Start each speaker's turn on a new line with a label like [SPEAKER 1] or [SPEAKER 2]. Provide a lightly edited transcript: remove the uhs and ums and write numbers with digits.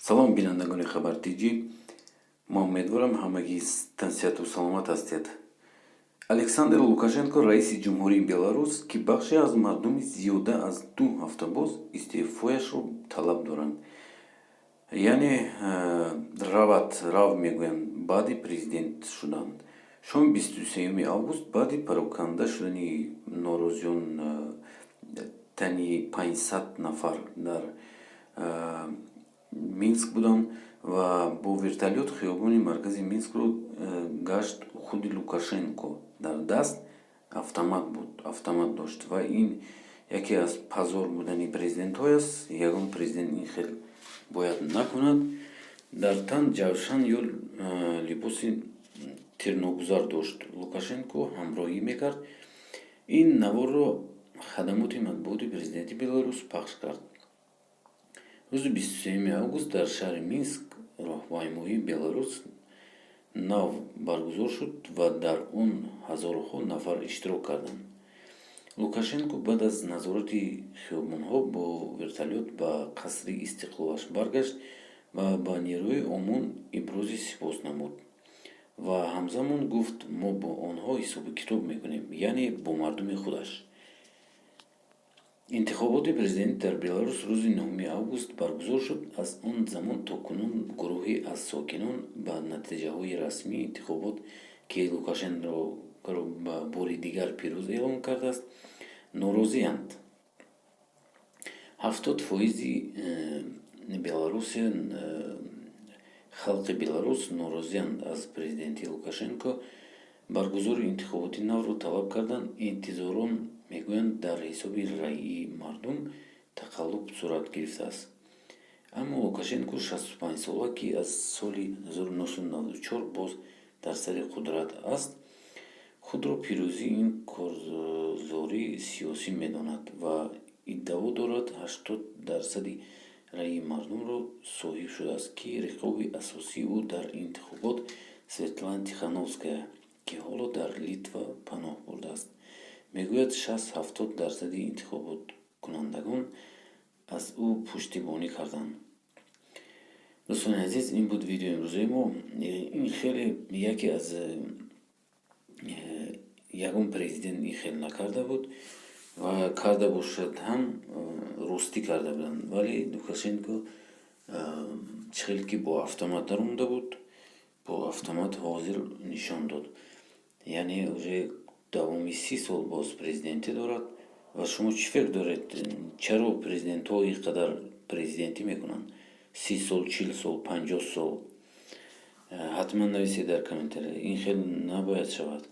[SPEAKER 1] салом бинандагони хабартиҷӣ, мо умедворам ҳамагӣ тансиҳату саломат ҳастед. Александр Лукашенко, раиси ҷумҳурии Беларус, ки бахше аз мардуми зиёда аз 2 ҳафта боз истеъфояшро талаб доранд. Яъне рав мегӯянд, баъди президент шуданд. Шоми 23 август баъди пароканда шудани норозиён тани 500 нафар дар Минск буданд ва бо вертолёт хиёбони маркази Минскро гашт. Худи Лукашенко дар даст автомат дошт ва ин яке аз пазор будани президентҳо аст. Ягон президент ин хел бояд накунад. Дар тан ҷавшан ё либоси тирногузар дошт. Лукашенко ҳамроҳӣ мекард. Ин наворро хадамоти матбуоти президенти Беларус пахш кард. рӯзи 23 август дар шаҳри Минск роҳпаймоии Беларус нав баргузор шуд ва дар он ҳазорҳо нафар иштирок карданд. Лукашенко баъд аз назорати хиёбонҳо бо вертолёт ба қасри Истиқлолаш баргашт ва ба нерӯи омон ибрози сипос намуд ва ҳамзамон гуфт: мо бо онҳо ҳисобу китоб мекунем, яъне бо мардуми худаш. интихоботи президентӣ дар Беларус рӯзи 9 август баргузор шуд. Аз он замон то кунун гурӯҳе аз сокинон ба натиҷаҳои расмии интихобот, ки Лукашенкоро ба бори дигар пирӯз эълон кардааст, норозианд. 70% халқи Беларус норозианд аз президентии Лукашенко. Баргузори интихоботи навро талаб карданд. Интизорон мегӯянд, дар ҳисоби раъии мардум тақаллуб сурат гирифтааст. Аммо Лукашенко 65-сола, ки аз соли 1994 боз дар сари қудрат аст, худро пирӯзии ин корзорӣ сиёсӣ медонад ва иддао дорад 80% раъии мардумро соҳиб шудааст, ки риқоби асосии ӯ дар интихобот Светлана Тихановская, ки ҳоло дар Литва паноҳ бурдааст, мегӯяд 60-70% интихоботкунандагон аз ӯ пуштибонӣ карданд. дӯстони азиз, ин буд видеои имрӯзаи мо. Ин хеле яке аз ягон президент ин хел накарда буд ва карда бошад ҳам ростӣ карда буданд, вале Лукашенко чӣ хел ки бо автомат даромада буд, бо автомат ҳозир нишон дод. Яъне уже давоми 30 сол боз президентӣ дорад. ва шумо чӣ фикр доред, чаро президентҳо ин қадар президентӣ мекунанд? 30 сол, 40 сол, 50 сол? ҳатман нависед дар комментария. Ин хел набояд шавад.